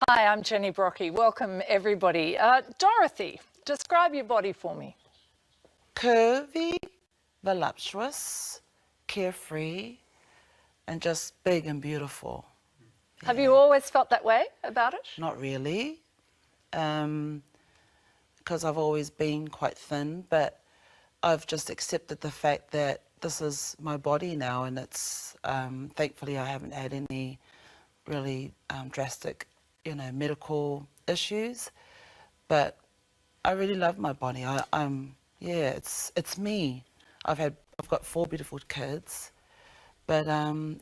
Hi, I'm Jenny Brockie. Welcome, everybody. Dorothy, describe your body for me. Curvy, voluptuous, carefree, and just big and beautiful. Have you always felt that way about it? Not really, because I've always been quite thin, but I've just accepted the fact that this is my body now, and it's thankfully I haven't had any really drastic, medical issues. But I really love my body. It's me. I've got 4 beautiful kids, but I mean,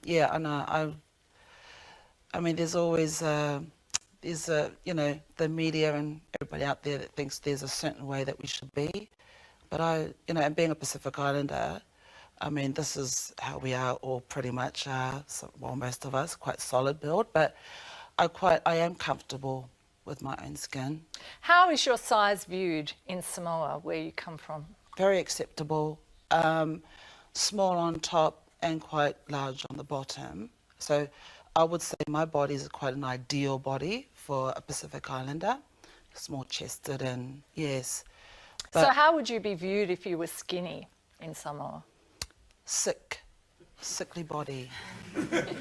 there's always the media and everybody out there that thinks there's a certain way that we should be. But and being a Pacific Islander, I mean, this is how we are all pretty much, most of us, quite solid build, but I am comfortable with my own skin. How is your size viewed in Samoa, where you come from? Very acceptable, small on top and quite large on the bottom. So I would say my body is quite an ideal body for a Pacific Islander, small chested and yes. But so how would you be viewed if you were skinny in Samoa? Sickly body,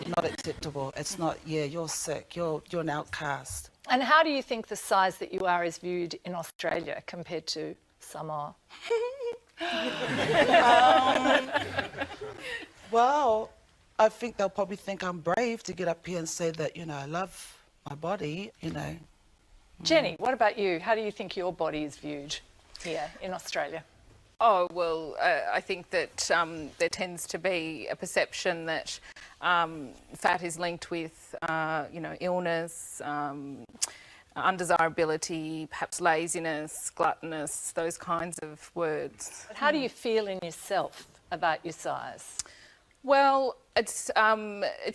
not acceptable. It's not, you're sick, you're an outcast. And how do you think the size that you are is viewed in Australia compared to Samoa? Well, I think they'll probably think I'm brave to get up here and say that, I love my body, Jenny, what about you? How do you think your body is viewed here in Australia? Oh, well, I think that there tends to be a perception that fat is linked with, illness, undesirability, perhaps laziness, gluttonous, those kinds of words. But how do you feel in yourself about your size? Well, it's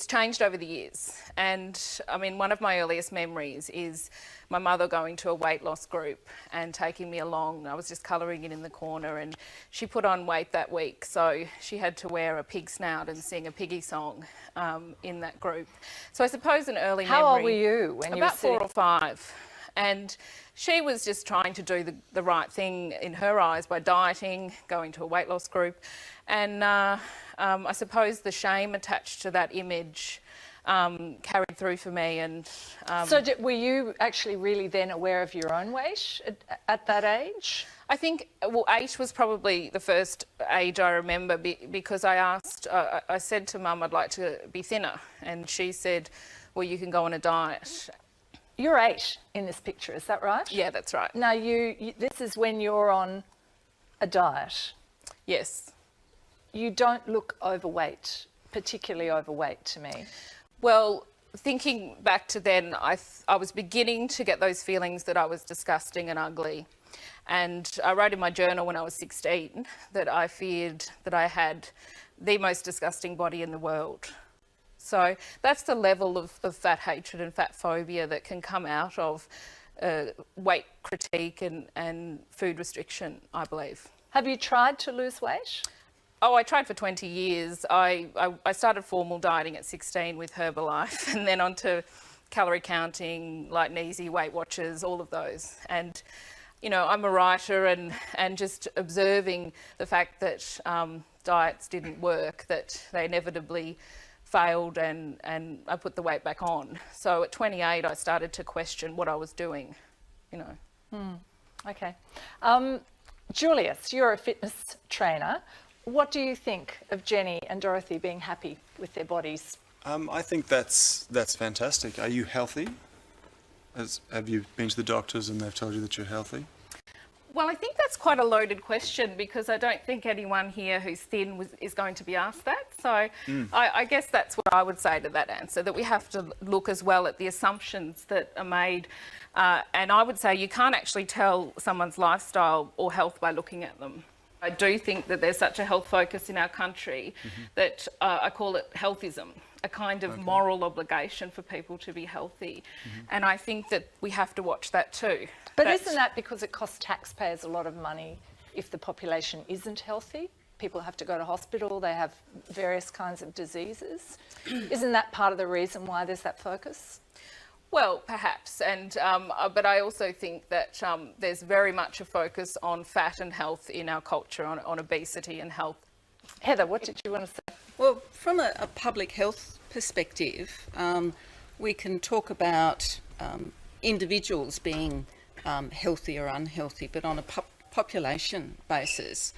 changed over the years. And I mean, one of my earliest memories is my mother going to a weight loss group and taking me along. I was just colouring it in the corner and she put on weight that week. So she had to wear a pig snout and sing a piggy song in that group. So I suppose an early memory... How old were you when you were About 4 or 5. And she was just trying to do the right thing in her eyes by dieting, going to a weight loss group. And I suppose the shame attached to that image carried through for me. And So were you actually really then aware of your own weight at that age? I think, 8 was probably the first age I remember because I said to Mum I'd like to be thinner. And she said, well, you can go on a diet. You're 8 in this picture, is that right? Yeah, that's right. Now, this is when you're on a diet. Yes. You don't look overweight, particularly overweight to me. Well, thinking back to then, I was beginning to get those feelings that I was disgusting and ugly. And I wrote in my journal when I was 16 that I feared that I had the most disgusting body in the world. So that's the level of fat hatred and fat phobia that can come out of weight critique and food restriction, I believe. Have you tried to lose weight? Oh, I tried for 20 years. I started formal dieting at 16 with Herbalife and then onto calorie counting, light and easy, Weight Watchers, all of those. And, I'm a writer and just observing the fact that diets didn't work, that they inevitably failed and I put the weight back on. So at 28, I started to question what I was doing, Okay. Julius, you're a fitness trainer. What do you think of Jenny and Dorothy being happy with their bodies? I think that's fantastic. Are you healthy? Have you been to the doctors and they've told you that you're healthy? Well, I think that's quite a loaded question because I don't think anyone here who's thin is going to be asked that. So I guess that's what I would say to that answer, that we have to look as well at the assumptions that are made. And I would say you can't actually tell someone's lifestyle or health by looking at them. I do think that there's such a health focus in our country that I call it healthism, a kind of moral obligation for people to be healthy. And I think that we have to watch that too. But isn't that because it costs taxpayers a lot of money if the population isn't healthy? People have to go to hospital, they have various kinds of diseases. Isn't that part of the reason why there's that focus? Well, perhaps, and but I also think that there's very much a focus on fat and health in our culture, on obesity and health. Heather, what did you want to say? Well, from a public health perspective, we can talk about individuals being healthy or unhealthy, but on a population basis,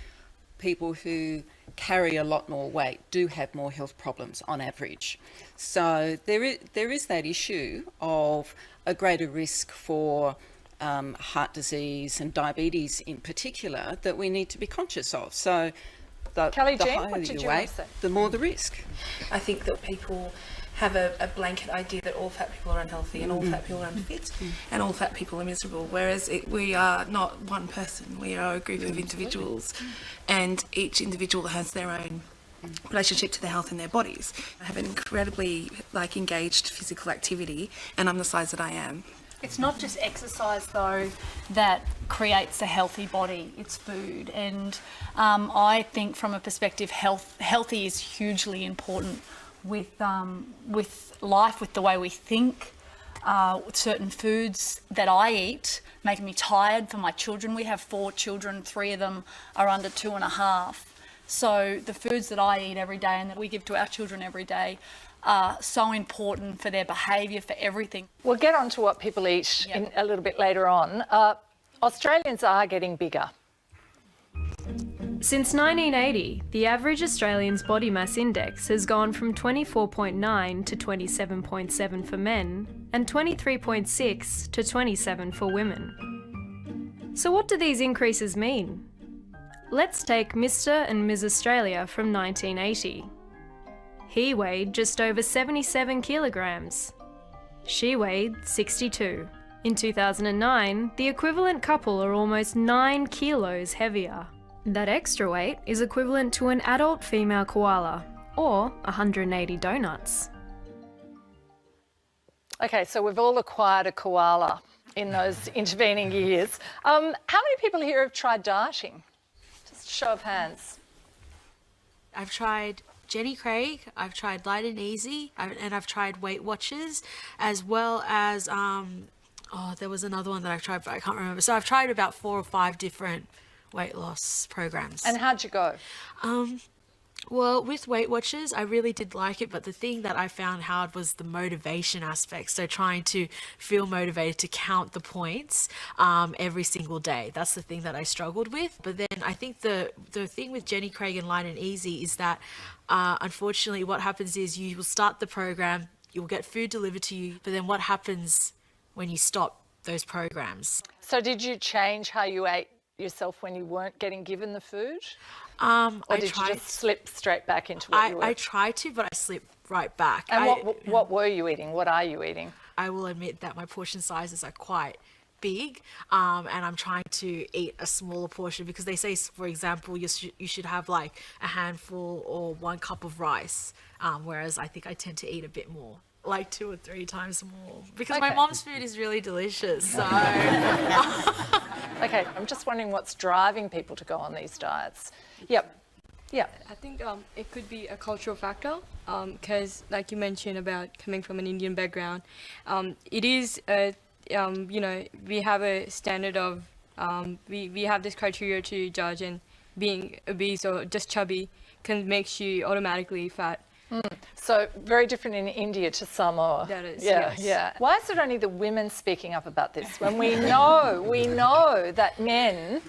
people who carry a lot more weight do have more health problems on average. So there is that issue of a greater risk for heart disease and diabetes in particular that we need to be conscious of. So the Kelly Jean, higher what did your you want weight, to say? the more the risk. I think that people have a blanket idea that all fat people are unhealthy and all fat people are unfit and all fat people are miserable, whereas we are not one person, we are a group of individuals, and each individual has their own relationship to their health and their bodies. I have an incredibly engaged physical activity, and I'm the size that I am. It's not just exercise though that creates a healthy body, it's food. And I think from a perspective, healthy is hugely important with life, with the way we think. Certain foods that I eat make me tired. For my children, we have 4 children, 3 of them are under 2.5. So the foods that I eat every day and that we give to our children every day are so important for their behaviour, for everything. We'll get on to what people eat in a little bit later on. Australians are getting bigger. Since 1980, the average Australian's body mass index has gone from 24.9 to 27.7 for men and 23.6 to 27 for women. So what do these increases mean? Let's take Mr. and Ms. Australia from 1980. He weighed just over 77 kilograms. She weighed 62. In 2009, the equivalent couple are almost 9 kilos heavier. That extra weight is equivalent to an adult female koala, or 180 donuts. Okay, so we've all acquired a koala in those intervening years. How many people here have tried dieting? Just a show of hands. I've tried Jenny Craig, I've tried Light and Easy, and I've tried Weight Watchers, as well as, there was another one that I've tried, but I can't remember. So I've tried about 4 or 5 different weight loss programs. And how'd you go? Well, with Weight Watchers, I really did like it, but the thing that I found hard was the motivation aspect. So trying to feel motivated to count the points every single day. That's the thing that I struggled with. But then I think the thing with Jenny Craig and Light and Easy is that unfortunately what happens is you will start the program, you'll get food delivered to you, but then what happens when you stop those programs? So did you change how you ate yourself when you weren't getting given the food? Or did you just slip straight back into what you were? I tried to, but I slipped right back. And what were you eating? What are you eating? I will admit that my portion sizes are quite big, and I'm trying to eat a smaller portion because they say, for example, you should have like a handful or 1 cup of rice, whereas I think I tend to eat a bit more, like 2 or 3 times more, because my mom's food is really delicious. So. Okay, I'm just wondering what's driving people to go on these diets. Yep. Yeah. I think it could be a cultural factor because, like you mentioned about coming from an Indian background, it is, we have a standard of, we have this criteria to judge, and being obese or just chubby can make you automatically fat. So very different in India to Samoa. That is, yes. Yeah. Why is it only the women speaking up about this when we know that men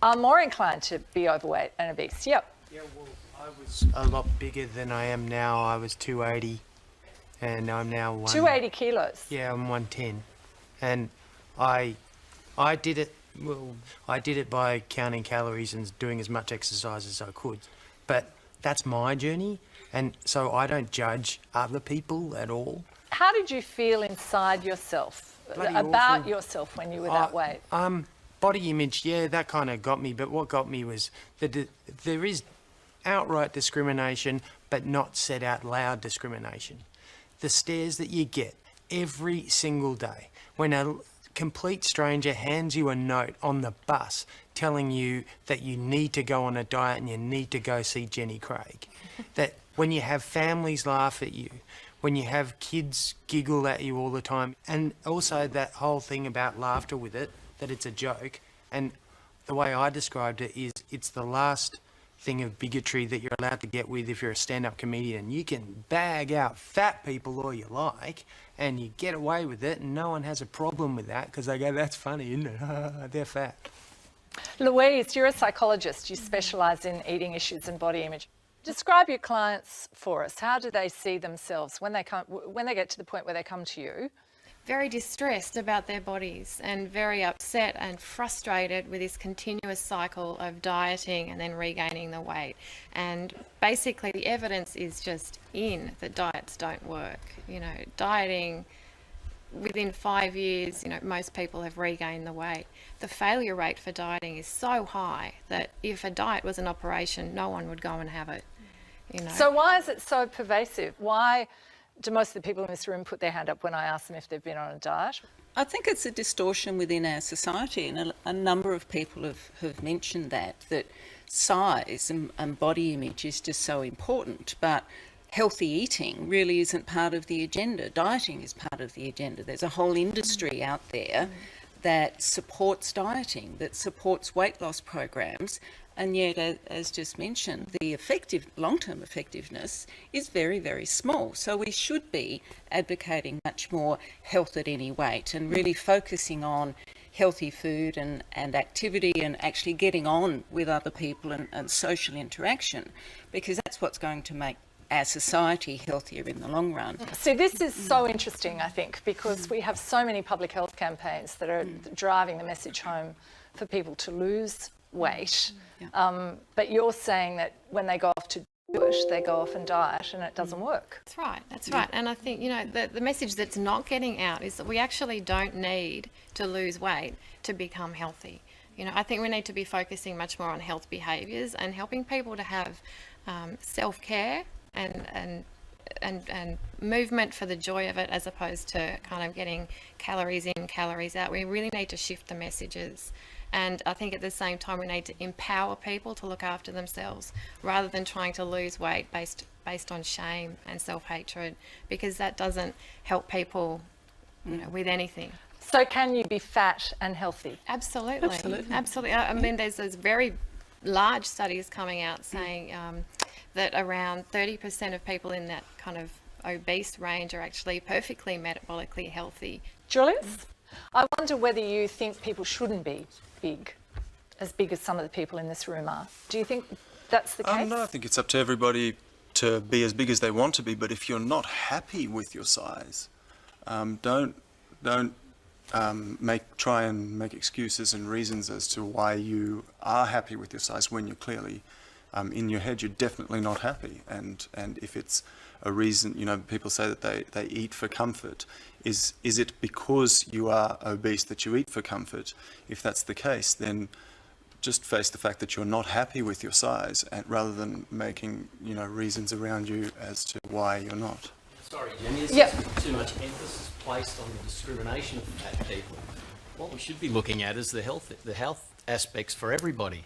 are more inclined to be overweight and obese? Yep. Yeah, well, I was a lot bigger than I am now. I was 280 and I'm now 280 kilos? Yeah, I'm 110. And I did it by counting calories and doing as much exercise as I could. But that's my journey. And so I don't judge other people at all. How did you feel inside yourself, yourself when you were that weight? Body image, yeah, that kind of got me. But what got me was that there is outright discrimination, but not said out loud discrimination. The stares that you get every single day when a complete stranger hands you a note on the bus telling you that you need to go on a diet and you need to go see Jenny Craig. That when you have families laugh at you, when you have kids giggle at you all the time, and also that whole thing about laughter with it, that it's a joke. And the way I described it is it's the last thing of bigotry that you're allowed to get with if you're a stand-up comedian. You can bag out fat people all you like and you get away with it and no one has a problem with that because they go, that's funny, isn't it? They're fat. Louise, you're a psychologist. You specialise in eating issues and body image. Describe your clients for us. How do they see themselves when they get to the point where they come to you? Very distressed about their bodies and very upset and frustrated with this continuous cycle of dieting and then regaining the weight. And basically the evidence is just in that diets don't work. You know, dieting, within 5 years, you know, most people have regained the weight. The failure rate for dieting is so high that if a diet was an operation, no one would go and have it. You know. So why is it so pervasive? Why do most of the people in this room put their hand up when I ask them if they've been on a diet? I think it's a distortion within our society, and a number of people have mentioned that size and body image is just so important, but healthy eating really isn't part of the agenda. Dieting is part of the agenda. There's a whole industry out there that supports dieting, that supports weight loss programs, and yet, as just mentioned, the long-term effectiveness is very, very small. So we should be advocating much more health at any weight and really focusing on healthy food and activity and actually getting on with other people and social interaction, because that's what's going to make our society healthier in the long run. See, this is so interesting, I think, because we have so many public health campaigns that are driving the message home for people to lose weight. But you're saying that when they go off to do it, they go off and diet and it doesn't work. That's right, that's right. And I think, you know, the message that's not getting out is that we actually don't need to lose weight to become healthy. You know, I think we need to be focusing much more on health behaviours and helping people to have self-care and movement for the joy of it, as opposed to kind of getting calories in, calories out. We really need to shift the messages. And I think at the same time we need to empower people to look after themselves rather than trying to lose weight based on shame and self-hatred, because that doesn't help people, you know, with anything. So can you be fat and healthy? Absolutely. Absolutely. I mean, there's those very large studies coming out saying that around 30% of people in that kind of obese range are actually perfectly metabolically healthy. Julius, I wonder whether you think people shouldn't be as big as some of the people in this room are. Do you think that's the case? No, I think it's up to everybody to be as big as they want to be, but if you're not happy with your size, don't try and make excuses and reasons as to why you are happy with your size when you're clearly in your head you're definitely not happy. And if it's a reason, you know, people say that they eat for comfort. Is it because you are obese that you eat for comfort? If that's the case, then just face the fact that you're not happy with your size, and rather than making, you know, reasons around you as to why you're not. Sorry, Jenny, there's too much emphasis placed on the discrimination of fat people. What we should be looking at is the health aspects for everybody.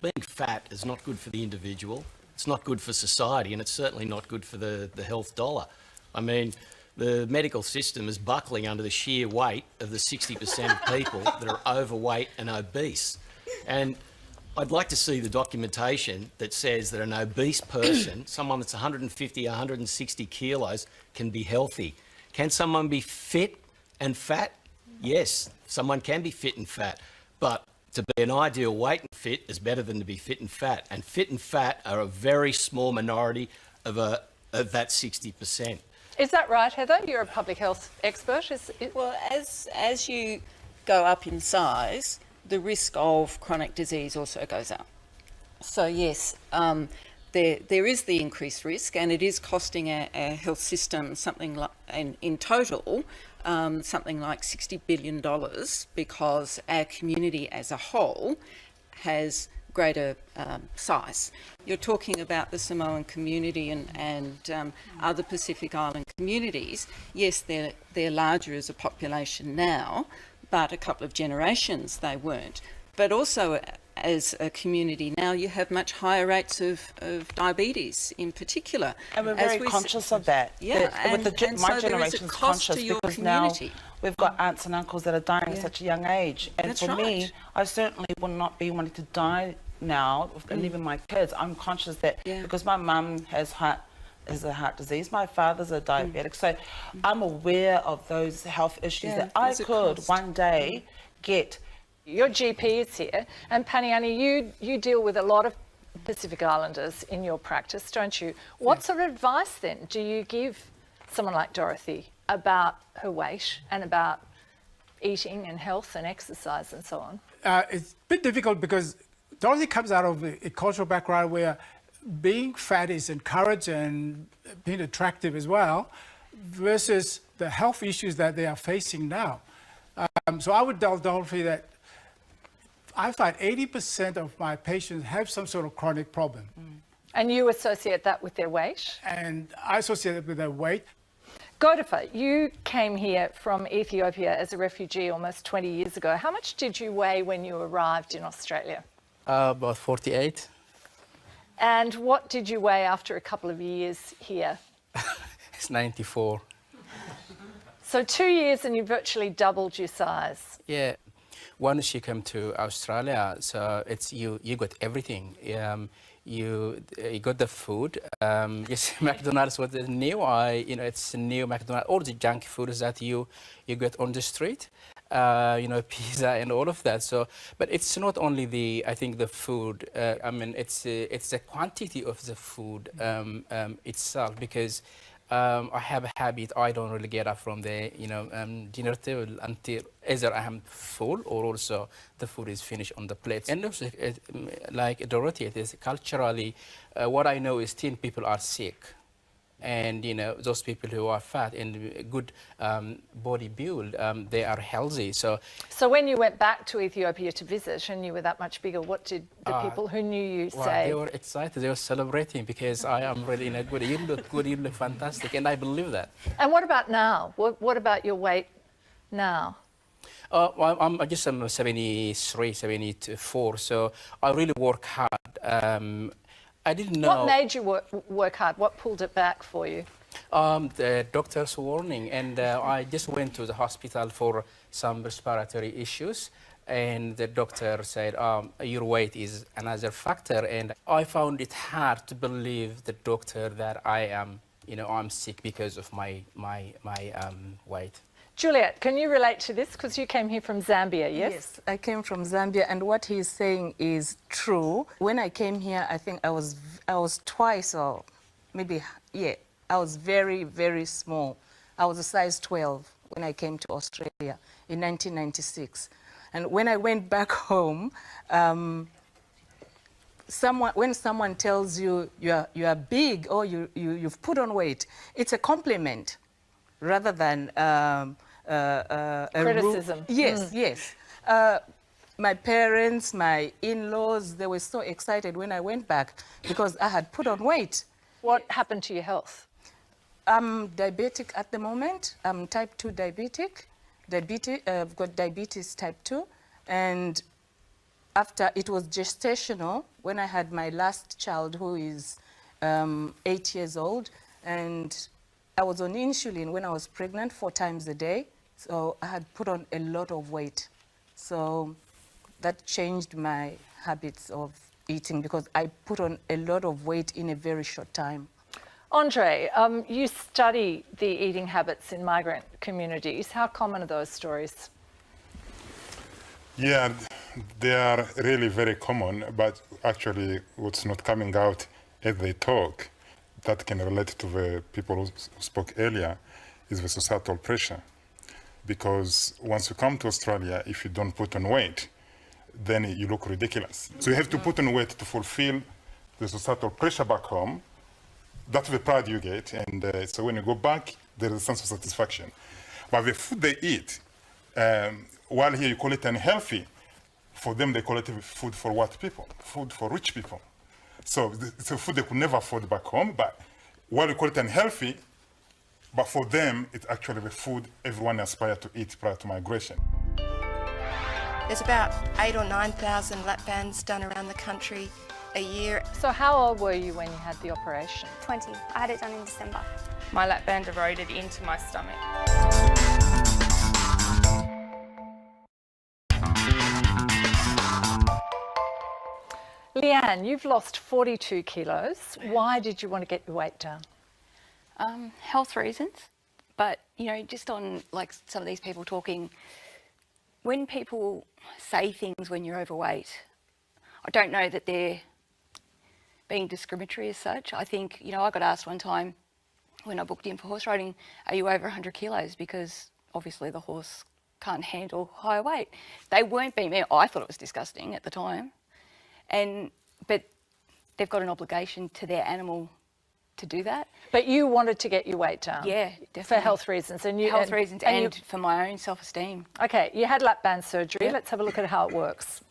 Being fat is not good for the individual, it's not good for society, and it's certainly not good for the health dollar. I mean, the medical system is buckling under the sheer weight of the 60% of people that are overweight and obese. And I'd like to see the documentation that says that an obese person, someone that's 150, 160 kilos, can be healthy. Can someone be fit and fat? Yes, someone can be fit and fat, but to be an ideal weight and fit is better than to be fit and fat. And fit and fat are a very small minority of that 60%. Is that right, Heather? You're a public health expert. Well, as you go up in size, the risk of chronic disease also goes up. So yes, there is the increased risk, and it is costing our health system something like, in total, something like $60 billion, because our community as a whole has greater size. You're talking about the Samoan community and other Pacific Island communities. Yes, they're larger as a population now, but a couple of generations they weren't. But also as a community now, you have much higher rates of diabetes in particular. And we're very conscious of that. Yeah, With my so there is a generation's cost conscious to your because community. now we've got aunts and uncles that are dying at such a young age. And That's for me, right. I certainly would not be wanting to die now and leaving my kids. I'm conscious that because my mum has a heart disease, my father's a diabetic, so I'm aware of those health issues that I could one day get. Your GP is here, and Paniani, you deal with a lot of Pacific Islanders in your practice, don't you? What sort of advice then do you give someone like Dorothy about her weight and about eating and health and exercise and so on? It's a bit difficult because Dorothy comes out of a cultural background where being fat is encouraged and being attractive as well, versus the health issues that they are facing now. So I would tell Dorothy that I find 80% of my patients have some sort of chronic problem. And you associate that with their weight? And I associate it with their weight. Godifa, you came here from Ethiopia as a refugee almost 20 years ago. How much did you weigh when you arrived in Australia? About 48. And what did you weigh after a couple of years here? It's 94. So 2 years and you virtually doubled your size. Yeah. Once you come to Australia, so it's you got everything. You got the food. Yes, McDonald's was new. It's new McDonald's. All the junk foods that you get on the street. Pizza and all of that. So, but it's not only I think the food. It's the quantity of the food itself, because I have a habit. I don't really get up from the dinner table until either I am full or also the food is finished on the plate. And also, like Dorothy, it is culturally. What I know is thin people are sick. And those people who are fat and good body build, they are healthy. So when you went back to Ethiopia to visit and you were that much bigger, what did the people who knew you say? They were excited. They were celebrating because I am really in a good. You look good. You look fantastic, and I believe that. And what about now? What about your weight now? I'm 73, 74. So I really work hard. I didn't know. What made you work hard? What pulled it back for you? The doctor's warning, and I just went to the hospital for some respiratory issues, and the doctor said, your weight is another factor, and I found it hard to believe the doctor that I am, I'm sick because of my weight. Juliet, can you relate to this? Because you came here from Zambia, yes? Yes, I came from Zambia, and what he's saying is true. When I came here, I think I was twice, or maybe, I was very, very small. I was a size 12 when I came to Australia in 1996. And when I went back home, when someone tells you you are big or you've put on weight, it's a compliment rather than criticism. Yes. My parents, my in-laws, they were so excited when I went back because I had put on weight. What happened to your health? I'm diabetic at the moment. I'm type 2 diabetic. I've got diabetes type 2. And after it was gestational, when I had my last child, who is 8 years old, and I was on insulin when I was pregnant 4 times a day. So I had put on a lot of weight. So that changed my habits of eating because I put on a lot of weight in a very short time. Andre, you study the eating habits in migrant communities. How common are those stories? Yeah, they are really very common, but actually what's not coming out as they talk that can relate to the people who spoke earlier is the societal pressure. Because once you come to Australia, if you don't put on weight, then you look ridiculous. So you have to put on weight to fulfill the societal pressure back home. That's the pride you get, and so when you go back, there is a sense of satisfaction. But the food they eat, while here you call it unhealthy, for them they call it food for what people? Food for rich people. So it's a food they could never afford back home, but while you call it unhealthy, but for them, it's actually the food everyone aspired to eat prior to migration. There's about 8,000 or 9,000 lap bands done around the country a year. So how old were you when you had the operation? 20. I had it done in December. My lap band eroded into my stomach. Leanne, you've lost 42 kilos. Why did you want to get your weight down? Health reasons, but just on like some of these people talking, when people say things when you're overweight, I don't know that they're being discriminatory as such. I think, I got asked one time when I booked in for horse riding, are you over 100 kilos? Because obviously the horse can't handle higher weight. They weren't being mean. I thought it was disgusting at the time. But they've got an obligation to their animal to do that. But you wanted to get your weight down? Yeah, definitely. For health reasons? Health reasons and for my own self-esteem. Okay, you had lap band surgery. Let's have a look at how it works.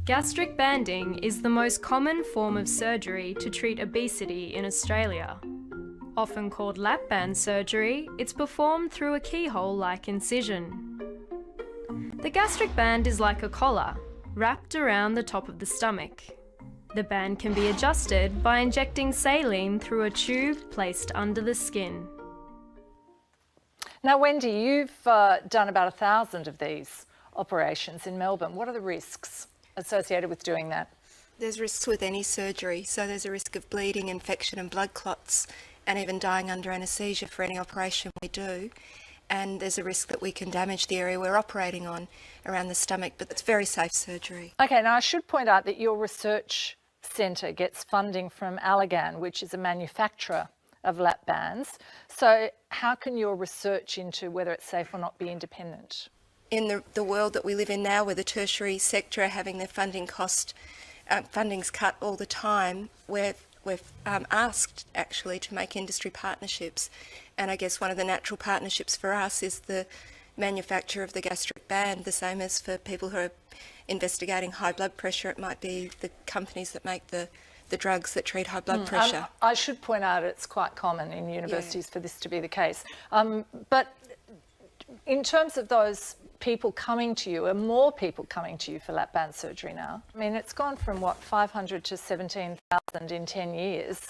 Gastric banding is the most common form of surgery to treat obesity in Australia. Often called lap band surgery, it's performed through a keyhole-like incision. The gastric band is like a collar, wrapped around the top of the stomach. The band can be adjusted by injecting saline through a tube placed under the skin. Now, Wendy, you've done about 1,000 of these operations in Melbourne. What are the risks associated with doing that? There's risks with any surgery, so there's a risk of bleeding, infection and blood clots, and even dying under anaesthesia for any operation we do. And there's a risk that we can damage the area we're operating on around the stomach, but it's very safe surgery. Okay, now I should point out that your research centre gets funding from Allergan, which is a manufacturer of lap bands. So how can your research into whether it's safe or not be independent? In the world that we live in now, where the tertiary sector are having their funding's cut all the time, we've asked actually to make industry partnerships, and I guess one of the natural partnerships for us is the manufacture of the gastric band, the same as for people who are investigating high blood pressure. It might be the companies that make the drugs that treat high blood pressure. I should point out it's quite common in universities for this to be the case. But in terms of those people coming to you, are more people coming to you for lap band surgery now? I mean, it's gone from, 500 to 17,000 in 10 years.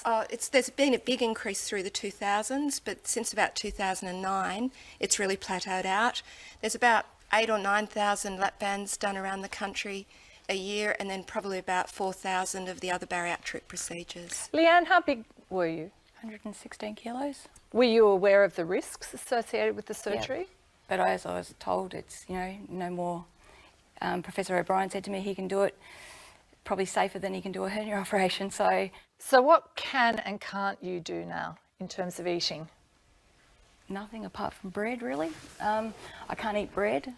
There's been a big increase through the 2000s, but since about 2009, it's really plateaued out. There's about 8,000 or 9,000 lap bands done around the country a year, and then probably about 4,000 of the other bariatric procedures. Leanne, how big were you? 116 kilos. Were you aware of the risks associated with the surgery? Yeah. But as I was told, it's, no more. Professor O'Brien said to me he can do it probably safer than he can do a hernia operation. So what can and can't you do now in terms of eating? Nothing apart from bread, really. I can't eat bread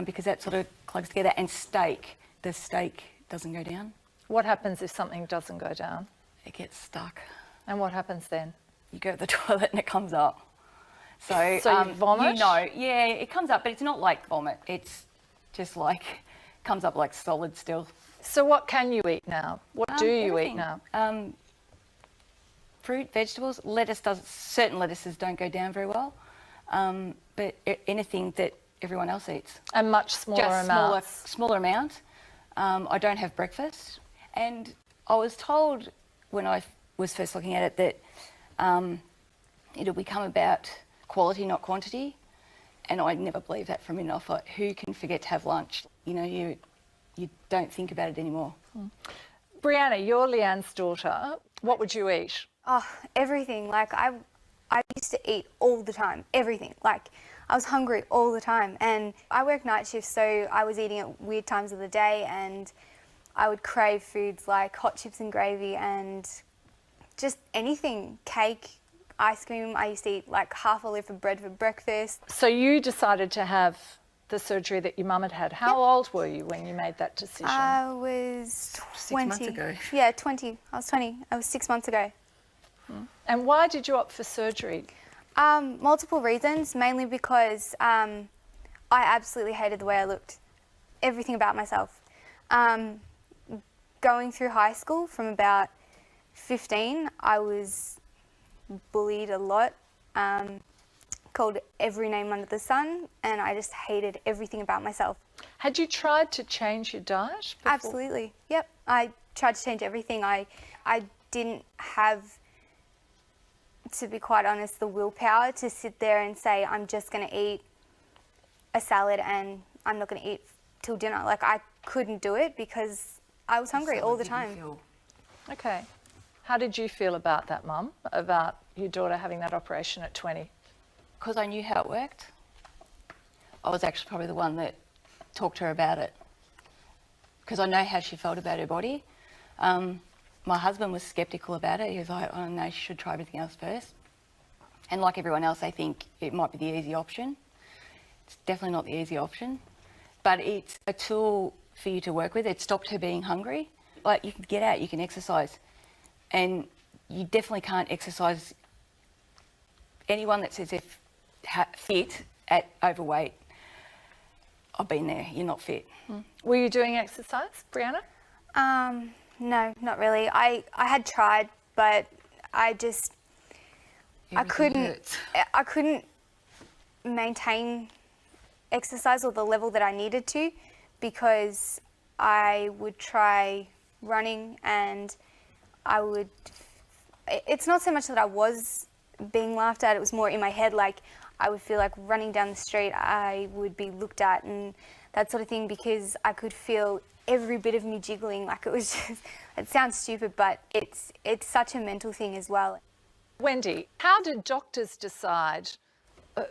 because that sort of clugs together, and steak. The steak doesn't go down. What happens if something doesn't go down? It gets stuck. And what happens then? You go to the toilet and it comes up. So you vomit? Yeah, it comes up, but it's not like vomit. It's just like, comes up like solid still. So what can you eat now? What do you eat now? Fruit, vegetables, certain lettuces don't go down very well, but anything that everyone else eats. And much smaller amounts? Smaller amount. I don't have breakfast. And I was told when I was first looking at it that it'll become about quality, not quantity. And I never believed that for a minute. I thought, who can forget to have lunch? You don't think about it anymore. Brianna, you're Leanne's daughter. What would you eat? Oh, everything. Like I used to eat all the time, everything. Like I was hungry all the time, and I work night shifts, so I was eating at weird times of the day, and I would crave foods like hot chips and gravy and just anything, cake, ice cream. I used to eat like half a loaf of bread for breakfast. So you decided to have the surgery that your mum had had. How old were you when you made that decision? I was 20. 6 months ago. Yeah, 20. I was 20. I was 6 months ago. And why did you opt for surgery? Multiple reasons, mainly because I absolutely hated the way I looked. Everything about myself. Going through high school from about 15, I was bullied a lot called every name under the sun, and I just hated everything about myself. Had you tried to change your diet before? Absolutely, yep. I tried to change everything. I didn't have, to be quite honest, the willpower to sit there and say, I'm just going to eat a salad and I'm not going to eat till dinner. Like, I couldn't do it because I was hungry all the time. Okay. How did you feel about that, Mum, about your daughter having that operation at 20? Because I knew how it worked. I was actually probably the one that talked to her about it, because I know how she felt about her body. My husband was sceptical about it. He was like, oh no, she should try everything else first. And like everyone else, I think it might be the easy option. It's definitely not the easy option, but it's a tool for you to work with. It stopped her being hungry. Like, you can get out, you can exercise, and you definitely can't exercise. Anyone that says they're fit at overweight, I've been there, you're not fit. Were you doing exercise, Brianna? No, not really. I had tried, but I couldn't maintain exercise or the level that I needed to, because I would try running and it's not so much that I was being laughed at, it was more in my head. Like, I would feel like running down the street I would be looked at and that sort of thing, because I could feel every bit of me jiggling. Like, it was just, it sounds stupid, but it's such a mental thing as well. Wendy, how did doctors decide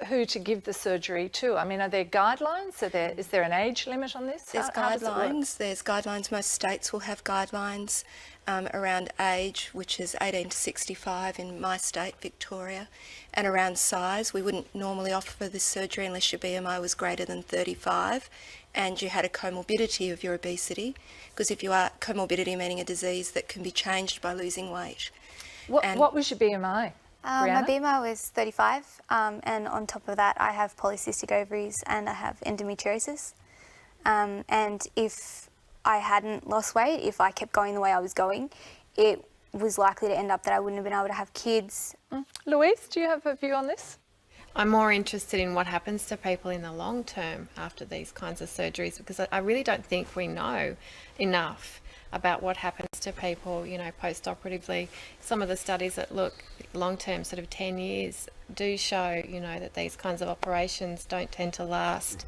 who to give the surgery to? I mean, are there guidelines? Is there an age limit on this? There's How does it work? guidelines. There's guidelines. Most states will have guidelines around age, which is 18 to 65 in my state, Victoria, and around size. We wouldn't normally offer this surgery unless your BMI was greater than 35 and you had a comorbidity of your obesity, because if you are comorbidity, meaning a disease that can be changed by losing weight. What was your BMI? My BMI was 35, and on top of that I have polycystic ovaries and I have endometriosis. And if I hadn't lost weight, if I kept going the way I was going, it was likely to end up that I wouldn't have been able to have kids. Louise, do you have a view on this? I'm more interested in what happens to people in the long term after these kinds of surgeries, because I really don't think we know enough about what happens to people, you know, post-operatively. Some of the studies that look long-term, sort of 10 years, do show, you know, that these kinds of operations don't tend to last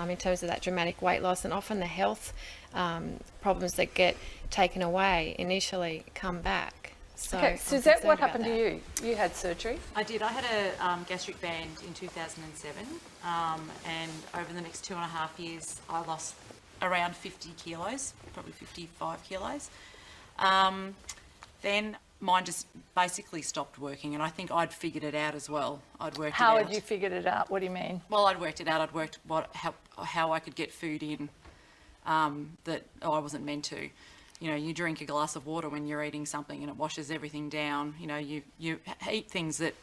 in terms of that dramatic weight loss, and often the health problems that get taken away initially come back. So Okay, Suzette, what happened to you? You had surgery? I did. I had a gastric band in 2007, and over the next 2.5 years I lost around 50 kilos, probably 55 kilos. Then mine just basically stopped working, and I think I'd figured it out as well. I'd worked How it out. had you figured it out? What do you mean? Well, I'd worked it out. I'd worked how I could get food in that I wasn't meant to. You know, you drink a glass of water when you're eating something and it washes everything down. You know, you eat things that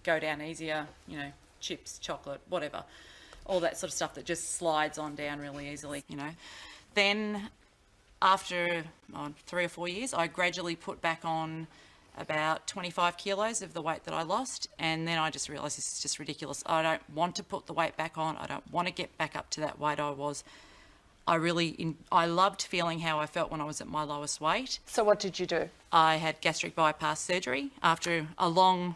go down easier, you know, chips, chocolate, whatever. All that sort of stuff that just slides on down really easily, you know. Then after 3 or 4 years, I gradually put back on about 25 kilos of the weight that I lost, and then I just realised this is just ridiculous. I don't want to put the weight back on. I don't want to get back up to that weight I was. I loved feeling how I felt when I was at my lowest weight. So what did you do? I had gastric bypass surgery after a long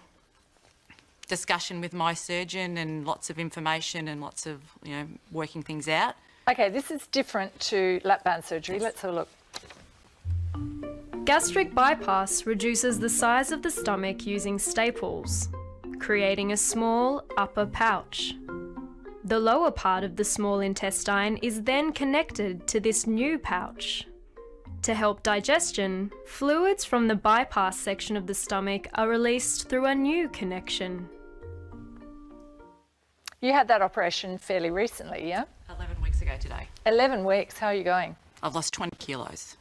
discussion with my surgeon and lots of information and lots of, you know, working things out. Okay, this is different to lap band surgery. Let's have a look. Gastric bypass reduces the size of the stomach using staples, creating a small upper pouch. The lower part of the small intestine is then connected to this new pouch. To help digestion, fluids from the bypass section of the stomach are released through a new connection. You had that operation fairly recently, yeah? 11 weeks ago today. 11 weeks, how are you going? I've lost 20 kilos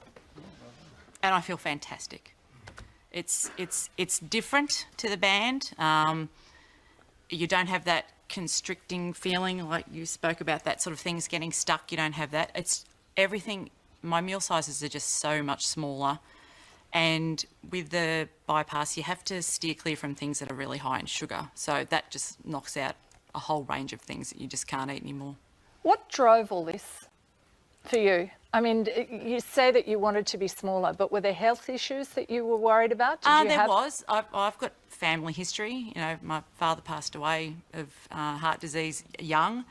and I feel fantastic. It's different to the band. You don't have that constricting feeling like you spoke about, that sort of things getting stuck. You don't have that. It's everything. My meal sizes are just so much smaller, And with the bypass, you have to steer clear from things that are really high in sugar. So that just knocks out a whole range of things that you just can't eat anymore. What drove all this for you? I mean, you say that you wanted to be smaller, but were there health issues that you were worried about? There was. I've got family history. You know, my father passed away of heart disease young.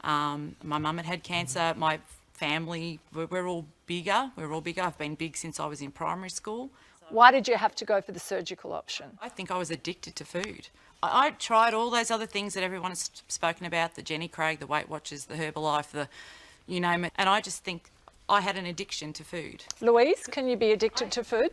My mum had cancer. My family, we're all bigger. I've been big since I was in primary school. Why did you have to go for the surgical option? I think I was addicted to food. I tried all those other things that everyone has spoken about, the Jenny Craig, the Weight Watchers, the Herbalife, the you name it. And I just think I had an addiction to food. Louise, can you be addicted to food?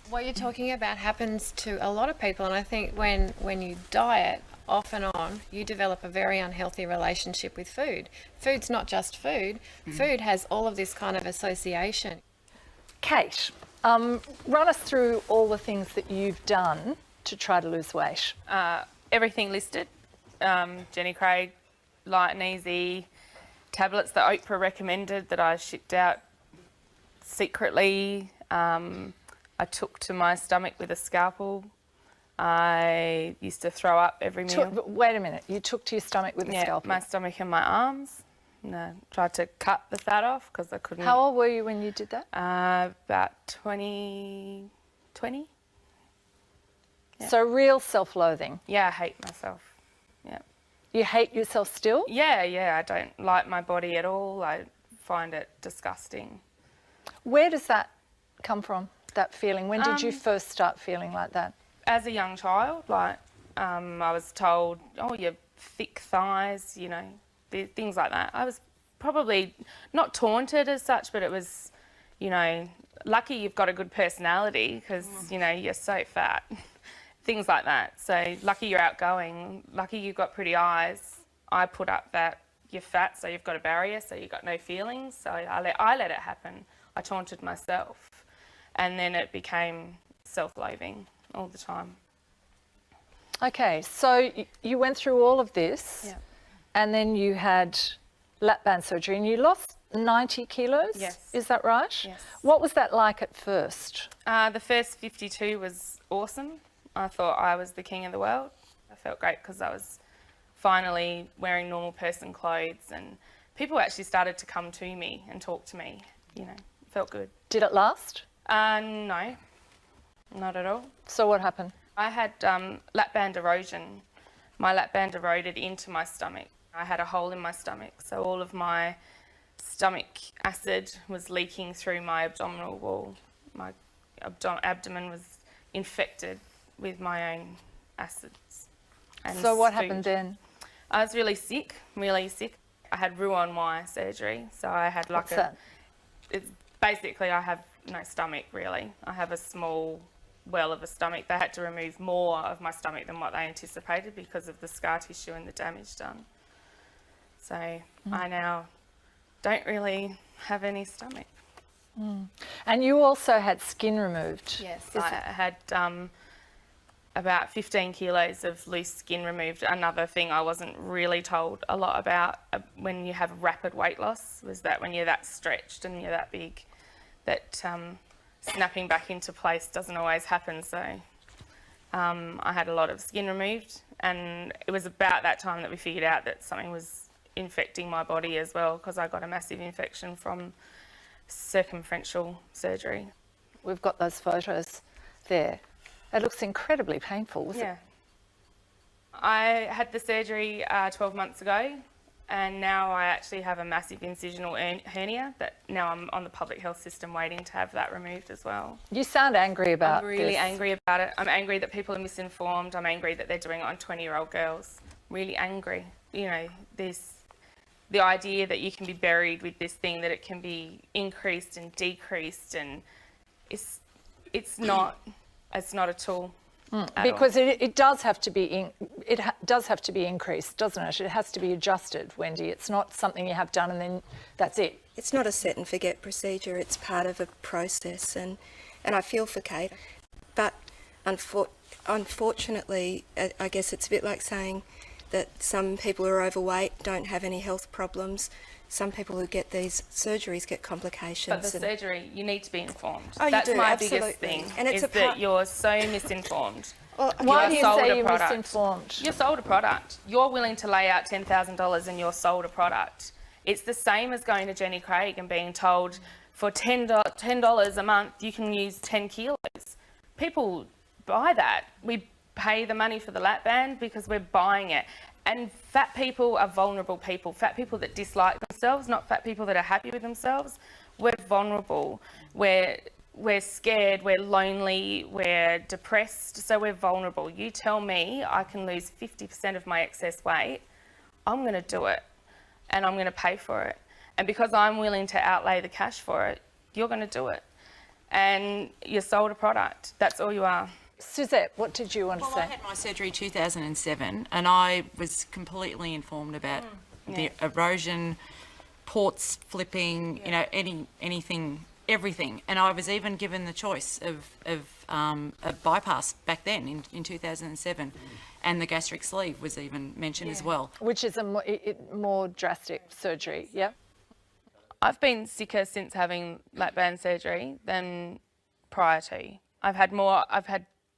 What you're talking about happens to a lot of people, and I think when you diet off and on, you develop a very unhealthy relationship with food. Food's not just food. Food has all of this kind of association. Kate, run us through all the things that you've done to try to lose weight. Everything listed. Jenny Craig, Light and Easy, tablets that Oprah recommended that I shipped out secretly. I took to my stomach with a scalpel. I used to throw up every meal. Wait a minute, you took to your stomach with a scalpel? My stomach and my arms. No, tried to cut the fat off because I couldn't. How old were you when you did that? About 20. Yeah. So real self-loathing? Yeah, I hate myself. Yeah. You hate yourself still? Yeah, I don't like my body at all. I find it disgusting. Where does that come from, that feeling? When did you first start feeling like that? As a young child, I was told, oh, your thick thighs, you know, things like that. I was probably not taunted as such, but it was, you know, lucky you've got a good personality because, you know, you're so fat. Things like that. So lucky you're outgoing, lucky you've got pretty eyes. I put up that you're fat, so you've got a barrier, so you've got no feelings. So I let it happen. I taunted myself. And then it became self-loathing all the time. Okay, so you went through all of this and then you had lap band surgery and you lost 90 kilos? Yes. Is that right? Yes. What was that like at first? The first 52 was awesome. I thought I was the king of the world. I felt great because I was finally wearing normal person clothes and people actually started to come to me and talk to me, you know, felt good. Did it last? No, not at all. So what happened? I had lap band erosion. My lap band eroded into my stomach. I had a hole in my stomach, so all of my stomach acid was leaking through my abdominal wall. My abdomen was infected with my own acids. And so what food. happened then? I was really sick. I had Roux-en-Y surgery, so I had like What's that? It's basically I have no stomach really. I have a small well of a stomach. They had to remove more of my stomach than what they anticipated because of the scar tissue and the damage done. So I now don't really have any stomach. And you also had skin removed? Yes, I had about 15 kilos of loose skin removed. Another thing I wasn't really told a lot about when you have rapid weight loss was that when you're that stretched and you're that big, that snapping back into place doesn't always happen. So I had a lot of skin removed, and it was about that time that we figured out that something was infecting my body as well because I got a massive infection from circumferential surgery. We've got those photos there. It looks incredibly painful, was it? I had the surgery 12 months ago, and now I actually have a massive incisional hernia that now I'm on the public health system waiting to have that removed as well. You sound angry about I'm really this. angry about it. I'm angry that people are misinformed. I'm angry that they're doing it on 20-year-old girls. Really angry. You know, the idea that you can be buried with this thing, that it can be increased and decreased, and it's not at all. Because it does have to be does have to be increased, doesn't it? It has to be adjusted, Wendy. It's not something you have done and then that's it. It's not a set and forget procedure. It's part of a process, and I feel for Kate. But unfortunately, I guess it's a bit like saying that some people who are overweight don't have any health problems. some people who get these surgeries get complications. But the surgery, you need to be informed. Oh, you That's do, my absolutely. biggest thing, And it's is a that you're so misinformed. Well, why do you sold say a you're product. misinformed? You're sold a product. You're willing to lay out $10,000 and you're sold a product. It's the same as going to Jenny Craig and being told for $10 a month you can use 10 kilos. People buy that. We pay the money for the lap band because we're buying it. And fat people are vulnerable people. Fat people that dislike themselves, not fat people that are happy with themselves. We're vulnerable. We're scared, we're lonely, we're depressed, so we're vulnerable. You tell me I can lose 50% of my excess weight, I'm going to do it and I'm going to pay for it. And because I'm willing to outlay the cash for it, you're going to do it. And you're sold a product. That's all you are. Suzette, what did you want to say? I had my surgery 2007 and I was completely informed about the erosion, ports flipping, you know, anything, everything. And I was even given the choice of a bypass back then in 2007. And the gastric sleeve was even mentioned as well. Which is a more drastic surgery, yeah? I've been sicker since having lap band surgery than prior to. I've had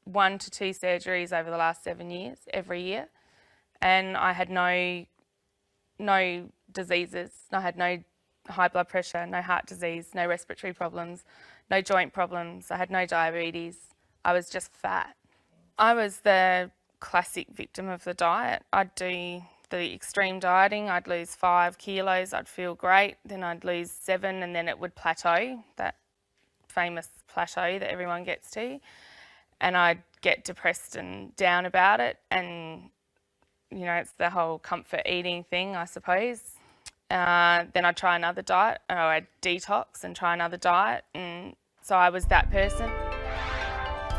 1 to 2 surgeries over the last 7 years, every year. And I had no diseases. I had no high blood pressure, no heart disease, no respiratory problems, no joint problems. I had no diabetes. I was just fat. I was the classic victim of the diet. I'd do the extreme dieting. I'd lose 5 kilos. I'd feel great. Then I'd lose 7 and then it would plateau, that famous plateau that everyone gets to. And I'd get depressed and down about it. And, you know, it's the whole comfort eating thing, I suppose. Then I'd try another diet, or I'd detox and try another diet. And so I was that person.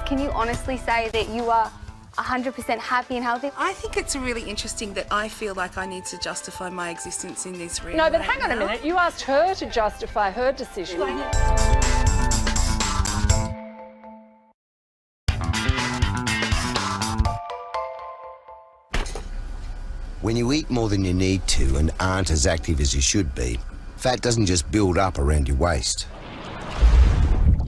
Can you honestly say that you are 100% happy and healthy? I think it's really interesting that I feel like I need to justify my existence in this room. No, but hang on a minute. You asked her to justify her decision. When you eat more than you need to and aren't as active as you should be, fat doesn't just build up around your waist.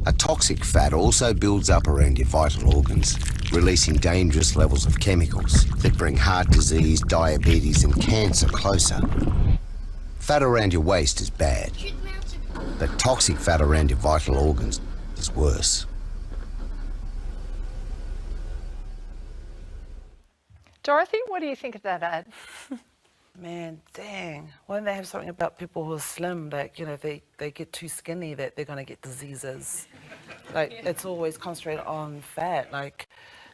A toxic fat also builds up around your vital organs, releasing dangerous levels of chemicals that bring heart disease, diabetes and cancer closer. Fat around your waist is bad, but toxic fat around your vital organs is worse. Dorothy, what do you think of that ad? Man, dang. Why don't they have something about people who are slim that, you know, they get too skinny that they're going to get diseases? Like, it's always concentrated on fat. Like,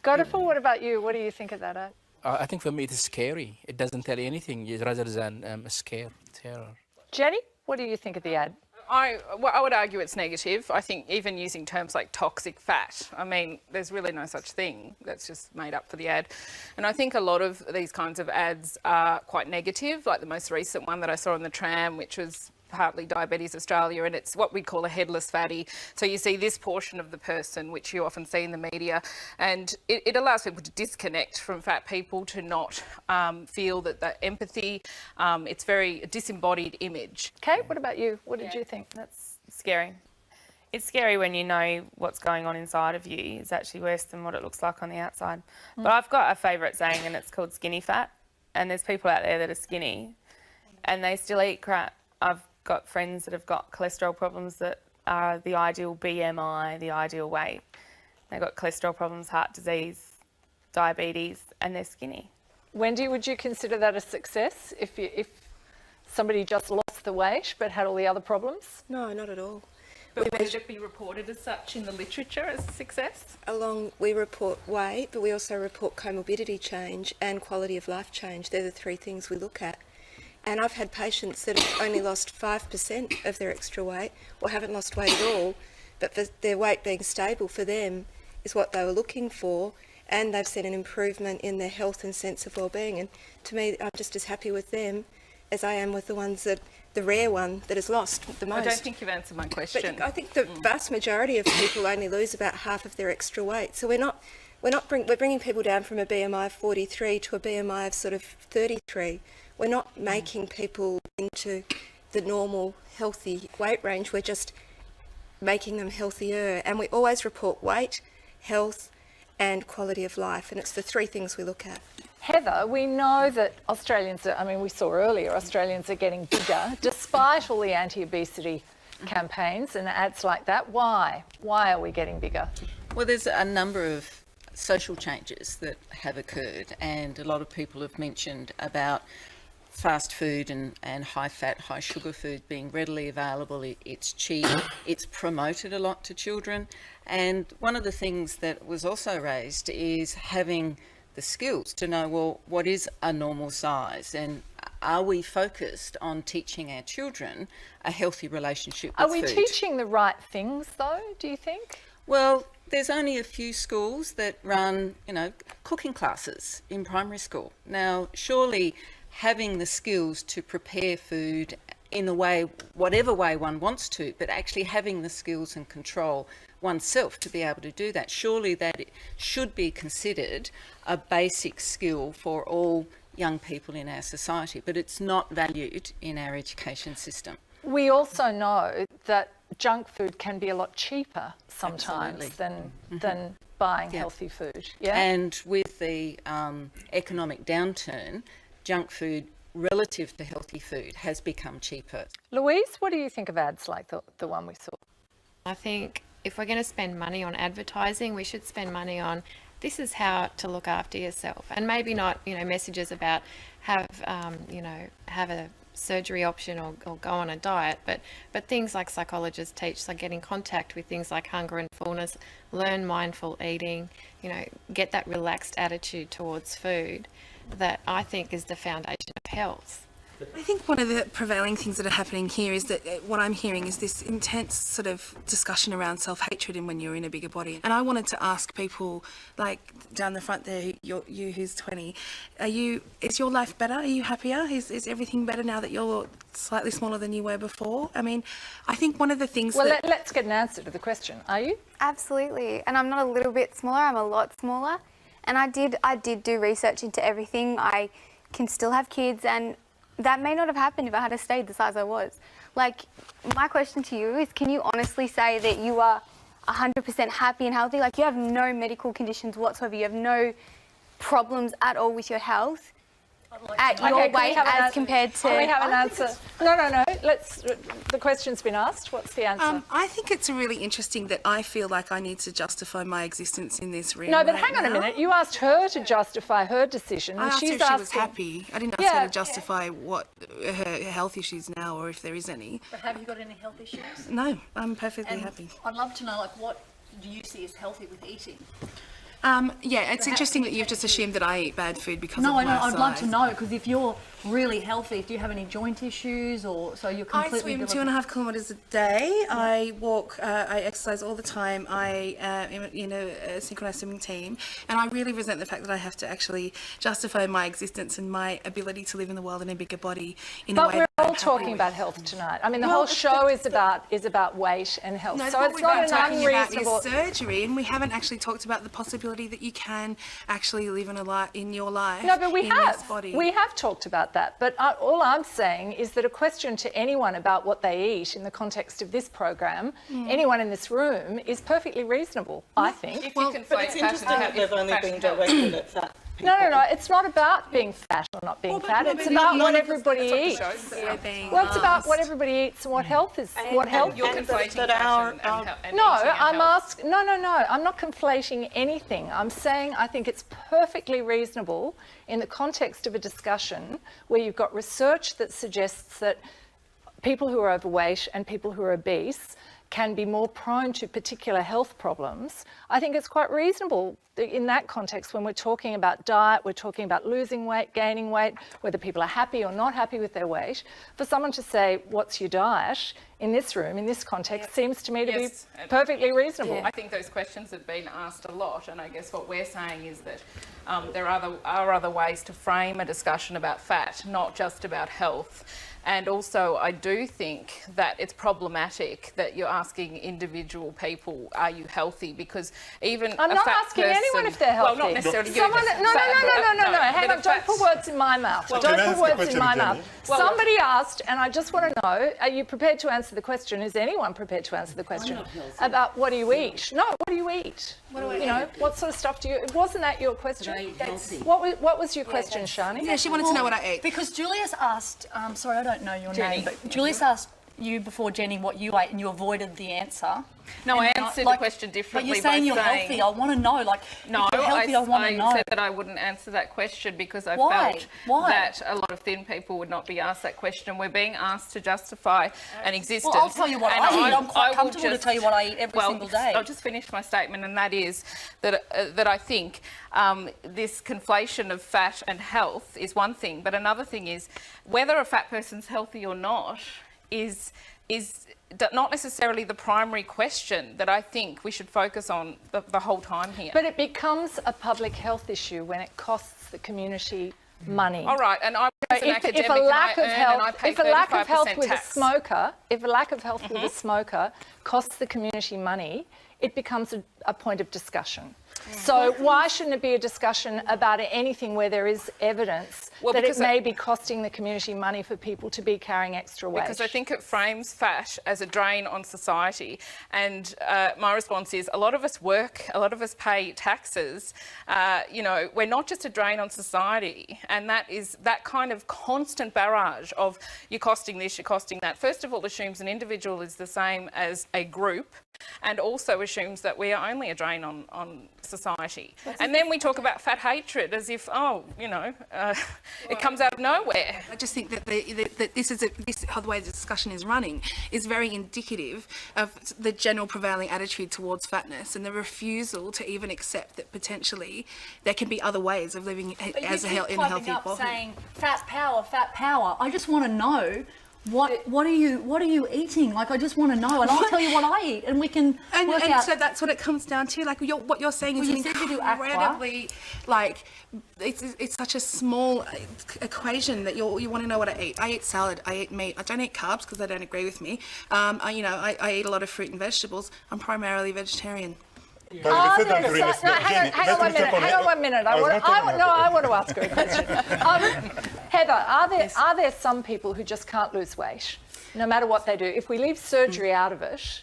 Godfrey, what about you? What do you think of that ad? I think for me it is scary. It doesn't tell you anything rather than a scare, terror. Jenny, what do you think of the ad? I would argue it's negative. I think even using terms like toxic fat, I mean, there's really no such thing. That's just made up for the ad. And I think a lot of these kinds of ads are quite negative, like the most recent one that I saw on the tram, which was partly Diabetes Australia, and it's what we call a headless fatty. So you see this portion of the person, which you often see in the media, and it allows people to disconnect from fat people, to not feel that empathy. It's very a disembodied image. Kate, what about you? What did you think? That's scary. It's scary when you know what's going on inside of you. It's actually worse than what it looks like on the outside. But I've got a favourite saying, and it's called skinny fat. And there's people out there that are skinny and they still eat crap. I've got friends that have got cholesterol problems that are the ideal BMI, the ideal weight. They've got cholesterol problems, heart disease, diabetes, and they're skinny. Wendy, would you consider that a success if somebody just lost the weight but had all the other problems? No, not at all. But would it be reported as such in the literature as a success? We report weight, but we also report comorbidity change and quality of life change. They're the 3 things we look at. And I've had patients that have only lost 5% of their extra weight or haven't lost weight at all, but for their weight being stable for them is what they were looking for, and they've seen an improvement in their health and sense of well-being. And to me, I'm just as happy with them as I am with the rare one that has lost the most. I don't think you've answered my question. But I think the vast majority of people only lose about half of their extra weight. So we're bringing people down from a BMI of 43 to a BMI of sort of 33. We're not making people into the normal healthy weight range. We're just making them healthier, and we always report weight, health and quality of life, and it's the three things we look at. Heather, we know that Australians are, I mean, we saw earlier, Australians are getting bigger despite all the anti-obesity campaigns and ads like that. Why? Why are we getting bigger? Well, there's a number of social changes that have occurred, and a lot of people have mentioned about fast food and high fat, high sugar food being readily available. It's cheap, it's promoted a lot to children. And one of the things that was also raised is having the skills to know, well, what is a normal size? And are we focused on teaching our children a healthy relationship with food? Are we teaching the right things though, do you think? Well, there's only a few schools that run, cooking classes in primary school. Now, surely having the skills to prepare food in the way, whatever way one wants to, but actually having the skills and control oneself to be able to do that, surely that it should be considered a basic skill for all young people in our society, but it's not valued in our education system. We also know that junk food can be a lot cheaper sometimes than buying healthy food. Yeah. And with the economic downturn, junk food relative to healthy food has become cheaper. Louise, what do you think of ads like the one we saw? I think if we're going to spend money on advertising, we should spend money on this is how to look after yourself, and maybe not messages about have a surgery option or go on a diet, but things like psychologists teach, like get in contact with things like hunger and fullness, learn mindful eating, get that relaxed attitude towards food, that I think is the foundation of health. I think one of the prevailing things that are happening here is that what I'm hearing is this intense sort of discussion around self-hatred and when you're in a bigger body. And I wanted to ask people, like down the front there, you who's 20, is your life better? Are you happier? Is everything better now that you're slightly smaller than you were before? I mean, I think one of the things let's get an answer to the question. Are you? Absolutely. And I'm not a little bit smaller, I'm a lot smaller. And I did do research into everything. I can still have kids, and that may not have happened if I had stayed the size I was. Like, my question to you is, can you honestly say that you are 100% happy and healthy? Like, you have no medical conditions whatsoever, you have no problems at all with your health at your weight as compared to... Can we have an answer? No. The question's been asked. What's the answer? I think it's really interesting that I feel like I need to justify my existence in this room. No, but hang on a minute. You asked her to justify her decision. I asked her if she was happy. I didn't ask her to justify what her health issues now or if there is any. But have you got any health issues? No, I'm perfectly happy. I'd love to know, like, what do you see as healthy with eating? Yeah, it's interesting that you've just assumed that I eat bad food because of no, my I know. size. I'd love to know, because if you're really healthy, do you have any joint issues, or so you're completely... I swim 2.5 kilometres a day. I walk. I exercise all the time. I am in a synchronised swimming team, and I really resent the fact that I have to actually justify my existence and my ability to live in the world in a bigger body in a way. But we're all talking about health tonight. I mean, the whole show is about weight and health. No, so what it's we're not an talking unreasonable... about is surgery, and we haven't actually talked about the possibility that you can actually live in your life. No, but we in have. this body. We have talked about that. But all I'm saying is that a question to anyone about what they eat in the context of this program, anyone in this room, is perfectly reasonable, I think. But it's interesting that they've only been directed at fat people. No. It's not about being fat or not being fat. It's about what everybody eats. Well, it's about what everybody eats and what health is. What health you're conflating and No, I'm asking. No. I'm not conflating anything. I'm saying I think it's perfectly reasonable in the context of a discussion where you've got research that suggests that people who are overweight and people who are obese can be more prone to particular health problems. I think it's quite reasonable in that context when we're talking about diet, we're talking about losing weight, gaining weight, whether people are happy or not happy with their weight, for someone to say, what's your diet, in this room, in this context, seems to me to be perfectly reasonable. I think those questions have been asked a lot, and I guess what we're saying is that there are other ways to frame a discussion about fat, not just about health. And also, I do think that it's problematic that you're asking individual people, are you healthy? Because even I'm a not fat asking person, anyone if they're healthy. Well, not necessarily you. Someone, no. Hang on, don't put words in my mouth. Well, Don't can I put ask the words in my question, mouth. Jenny? Well, Somebody asked, and I just want to know, are you prepared to answer the question? Is anyone prepared to answer the question about what do you eat? No, what do you eat? You know, what sort of stuff do you... Wasn't that your question? What was your question, Shani? Yeah, she wanted to know what I ate. Because Julius asked, sorry, I don't know your Jenny. name, but Julius asked you before, Jenny, what you ate, and you avoided the answer. No, I And, answered the question differently. But you're saying you're healthy. I want to know, like, no, if you're healthy, I want to know. I said that I wouldn't answer that question because I Why? felt Why? that a lot of thin people would not be asked that question. We're being asked to justify an existence. Well, I'll tell you what and I eat. I'm quite will comfortable to tell you what I eat every well, single day. I'll just finish my statement, and that is that I think this conflation of fat and health is one thing, but another thing is whether a fat person's healthy or not is not necessarily the primary question that I think we should focus on the whole time here. But it becomes a public health issue when it costs the community money. All right, and I'm an academic, if a lack and of I health, earn and I pay if a lack of health 35% with tax. a smoker, if a lack of health with a smoker costs the community money, it becomes a point of discussion. So why shouldn't it be a discussion about anything where there is evidence that it may be costing the community money for people to be carrying extra weight? Because I think it frames fat as a drain on society. And my response is a lot of us work, a lot of us pay taxes. You know, we're not just a drain on society. And that is that kind of constant barrage of you're costing this, you're costing that. First of all, assumes an individual is the same as a group, and also assumes that we are only a drain on society. And then we talk about fat hatred as if, oh, you know, it comes out of nowhere. I just think that how the way the discussion is running is very indicative of the general prevailing attitude towards fatness and the refusal to even accept that potentially there can be other ways of living as in a healthy body. Saying fat power. I just want to know. What are you eating? Like, I just want to know, and I'll tell you what I eat, and we can work out. So that's what it comes down to. Like what you're saying is incredibly, like, it's such a small equation that you want to know what I eat. I eat salad. I eat meat. I don't eat carbs because they don't agree with me. I eat a lot of fruit and vegetables. I'm primarily vegetarian. Hang on one minute. I want to ask her a question. Heather, are there some people who just can't lose weight, no matter what they do? If we leave surgery out of it,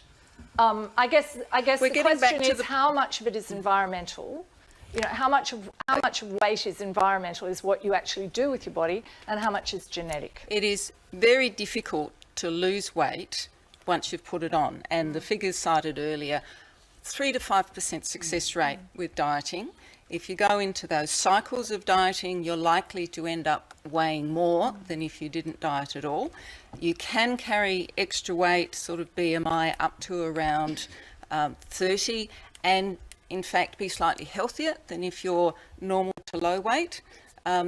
I guess the question is how much of it is environmental. You know, how much of weight is environmental, is what you actually do with your body, and how much is genetic? It is very difficult to lose weight once you've put it on, and the figures cited earlier, 3 to 5% success rate with dieting. If you go into those cycles of dieting, you're likely to end up weighing more than if you didn't diet at all. You can carry extra weight, sort of BMI up to around 30, and in fact be slightly healthier than if you're normal to low weight.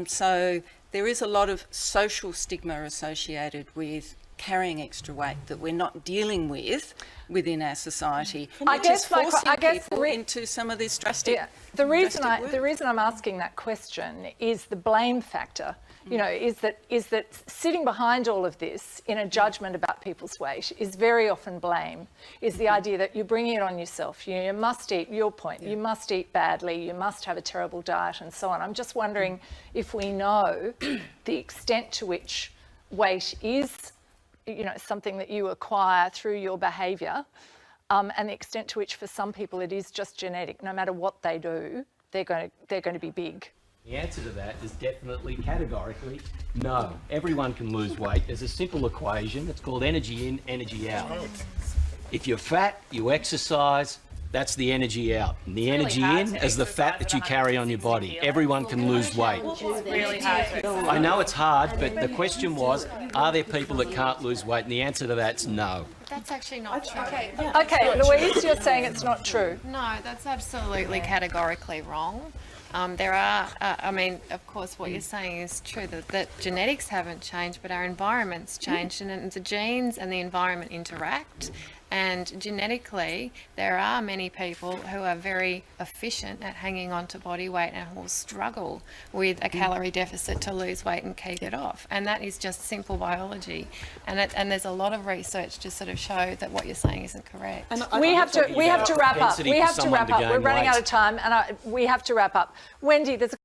So there is a lot of social stigma associated with carrying extra weight that we're not dealing with within our society, which is forcing people into some of this drastic. Yeah. The reason I'm asking that question is the blame factor. You know, is that sitting behind all of this in a judgment about people's weight is very often blame. Is the idea that you're bringing it on yourself. You must eat. Your point. You must eat badly. You must have a terrible diet, and so on. I'm just wondering if we know the extent to which weight is, you know, something that you acquire through your behaviour, and the extent to which for some people it is just genetic. No matter what they do, they're going to be big. The answer to that is definitely, categorically, no. Everyone can lose weight. There's a simple equation. It's called energy in, energy out. If you're fat, you exercise, that's the energy out. And the energy in is the fat that you carry on your body. Everyone can lose weight. I know it's hard, but the question was, are there people that can't lose weight? And the answer to that's no. That's actually not true. Okay, Louise, you're saying it's not true. No, that's absolutely categorically wrong. There are, I mean, of course, what you're saying is true, that genetics haven't changed, but our environment's changed, and the genes and the environment interact. And genetically, there are many people who are very efficient at hanging on to body weight and will struggle with a calorie deficit to lose weight and keep it off. And that is just simple biology. And there's a lot of research to sort of show that what you're saying isn't correct. And we have to wrap up. We have to wrap up. We're running out of time, and we have to wrap up. Wendy, there's a